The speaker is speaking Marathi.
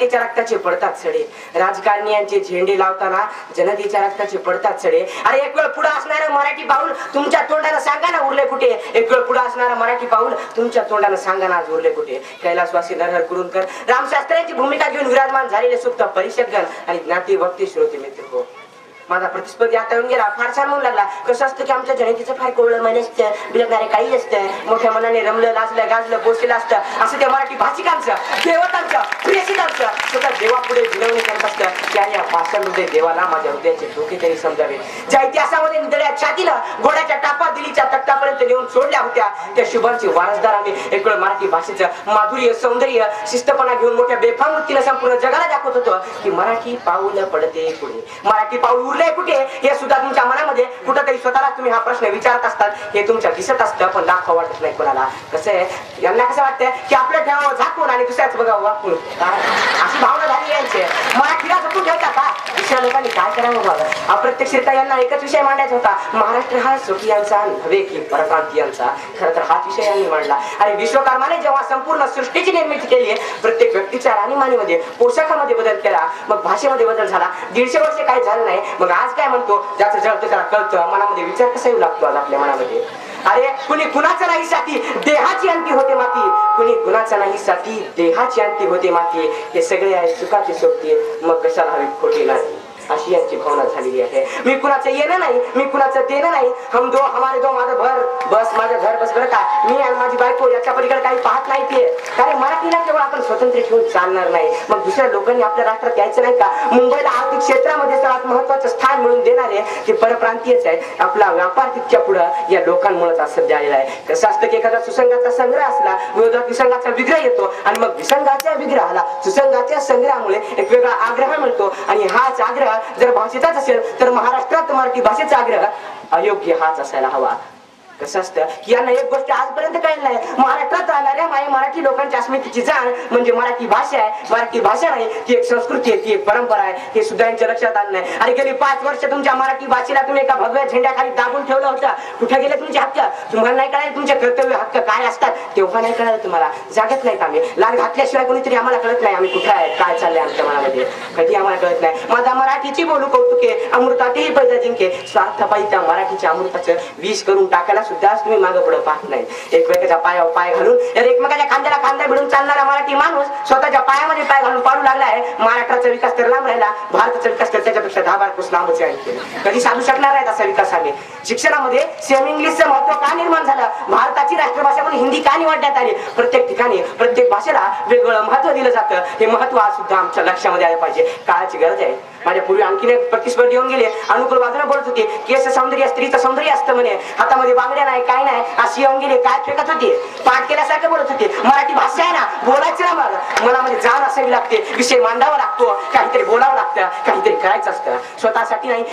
जनतेच्या रक्ताचे पडतात सडे, राजकारण्यांचे झेंडे लावताना जनतेच्या रक्ताचे पडतात सडे. अरे एक वेळ पुढे असणारं मराठी पाऊल तुमच्या तोंडानं सांगा ना उरले कुठे. एक वेळ पुढे असणारं मराठी पाऊल तुमच्या तोंडानं सांगा ना आज उरले कुठे. कैलासवासी नरहर कुरुंदकर रामशास्त्र्यांची भूमिका घेऊन विराजमान झालेले सुप्त परिषदगण आणि ज्ञाती भक्ती श्रोते मित्र हो. माझा प्रतिस्पर्धी आता येऊन गेला, फार छान म्हणू लागला. कसं असतं की आमच्या जनतेचं फार कोवळं मन असतं, बिलगणारे काही असतं, मोठ्या मनाने रमलं लाजलं गाजलं पोचलेलं असतं असं त्या मराठी भाषिकांचं देवतांचं प्रेषितांचं स्वतः देवापुढे विनवणी करत असतं की या भाषणामध्ये देवाला माझ्या हृदयाचे धोके तरी समजावे. ज्या इतिहासामध्ये निधड्या छातीनं घोड्याच्या टापा दिल्लीच्या तख्तापर्यंत नेऊन सोडल्या होत्या त्या शुभांची वारसदार आम्ही. एक वेळ मराठी भाषेचं माधुर्य सौंदर्य शिस्तपणा घेऊन मोठ्या बेफाम वृत्तीनं संपूर्ण जगाला दाखवत होतो की मराठी पाऊल पडते पुढे, मराठी पाऊल कुठे हे सुद्धा तुमच्या मनामध्ये कुठेतरी स्वतःला तुम्ही हा प्रश्न विचारत असतात. हे तुमच्या दिसत असतं पण दाखवा वाटत नाही कोणाला. कसं आहे यांना कसं वाटतं की आपल्या ठेवावं झाकून आणि दुसऱ्याच बघावं वाकून, अशी भावना झाली यांची. मराठीला जपून ठेवता का दुसऱ्या लोकांनी काय करावं बघा. अप्रत्यक्षरित्या यांना एकच विषय मांडायचा होता, महाराष्ट्र हा स्वकीयांचा नव्हे की परप्रांतीयांचा. खरं तर हाच विषय यांनी मांडला. आणि विश्वकर्माने जेव्हा संपूर्ण सृष्टीची निर्मिती केली आहे, प्रत्येक व्यक्तीच्या राहणीमानीमध्ये पोशाखामध्ये बदल केला, मग भाषेमध्ये बदल झाला. 150 वर्ष काही झालं नाही, मग आज काय म्हणतो ज्याचं जळतं त्याला कळतं. मनामध्ये विचार कसा येऊ लागतो आज आपल्या मनामध्ये. अरे कुणी कुणाचं नाही साथी देहाची अंती होते माती, कुणी कुणाचं नाही साथी देहाची अंती होते माती. हे सगळे आहे सुखाची सोबती मग कशाला हवी खोटी नाही, अशी यांची भावना झालेली आहे. मी कुणाचं येणं नाही, मी कुणाचं देणं नाही. हम दो हमारे दो माझं भर बस माझं घर बस. बरं का मी आणि माझी बायको याच्या पलीकडे काही पाहत नाही ते. कारण मराठीला केवळ आपण स्वतंत्र ठेवून चालणार नाही. मग दुसऱ्या लोकांनी आपल्या राष्ट्रात यायचं नाही का. मुंबईला आर्थिक क्षेत्रामध्ये सर्वात महत्वाचं स्थान मिळून देणारे ते परप्रांतीयच आहे. आपला व्यापार तितक्या पुढं या लोकांमुळेच आज सध्या आलेला आहे. कसं असतं की एखादा सुसंगाचा संग्रह असला, विरोधात विसंगाचा विग्रह येतो आणि मग विसंगाच्या विग्रहाला सुसंगाच्या संग्रहामुळे एक वेगळा आग्रह मिळतो. आणि हाच आग्रह जर भाषेचाच असेल तर महाराष्ट्रात मराठी भाषेचा आग्रह अयोग्य हाच असायला हवा. कसं असतं की यांना एक गोष्ट आजपर्यंत कळलं नाही, महाराष्ट्रात राहणाऱ्या मराठी लोकांच्या अस्मितेची जाण म्हणजे मराठी भाषा आहे. मराठी भाषा नाही, ती एक संस्कृती आहे, ती एक परंपरा आहे. हे सुद्धा यांच्या लक्षात आलं नाही. आणि गेली 5 वर्ष तुमच्या मराठी भाषेला तुम्ही एका भगव्या झेंड्याखाली दाबून ठेवलं होतं. कुठे गेले तुमचे हक्क? तुम्हाला नाही कळायला तुमचे कर्तव्य हक्क काय असतात तेव्हा नाही कळायला तुम्हाला. जागत नाहीत आम्ही. लाल घातल्याशिवाय कोणीतरी आम्हाला कळत नाही आम्ही कुठे आहे काय चाललंय आमच्या मनामध्ये, कधी आम्हाला कळत नाही. माझा मराठीची बोलू कौतुके अमृतातही पैदा जिंके. स्वार्थपायी त्या मराठीच्या अमृताचं विष करून टाकायला सुद्धा तुम्ही मागं पुढे पाहत नाही. एकमेकाच्या पायावर पाय घालून एकमेकाच्या खांद्याला खांदा भिडून चालणारा मराठी माणूस स्वतःच्या पायामध्ये पाय घालून पाडू लागला आहे. महाराष्ट्राचा विकास तर लांब राहिला, भारताचा विकास तर त्याच्यापेक्षा 10-12 कोस लांबच आहे. कधी साधू शकणार नाहीत असा विकास आम्ही. शिक्षणामध्ये सेम इंग्लिशचं महत्व का निर्माण झालं, भारताची राष्ट्रभाषा म्हणून हिंदी का निवडण्यात आली. प्रत्येक ठिकाणी प्रत्येक भाषेला वेगवेगळं महत्व दिलं जातं. हे महत्व आज सुद्धा आमच्या लक्षामध्ये आलं पाहिजे. काळाची गरज आहे. माझ्या पूर्वी आणखीन एक प्रतिस्पर्धी येऊन गेले, अनुकूल बाजूला बोलत होते केस सौंदर्य स्त्रीचं सौंदर्य असतं म्हणे, हातामध्ये बांगड्या नाही काय नाही अशी येऊन गेले, काय फेकत होते पाठ केल्यासारखं बोलत होते. मराठी भाषा आहे ना, बोलायचं ना, मनामध्ये जाण असावी लागते, विषय मांडावा लागतो, काहीतरी बोलावं लागतं, काहीतरी करायचं असतं स्वतःसाठी नाही.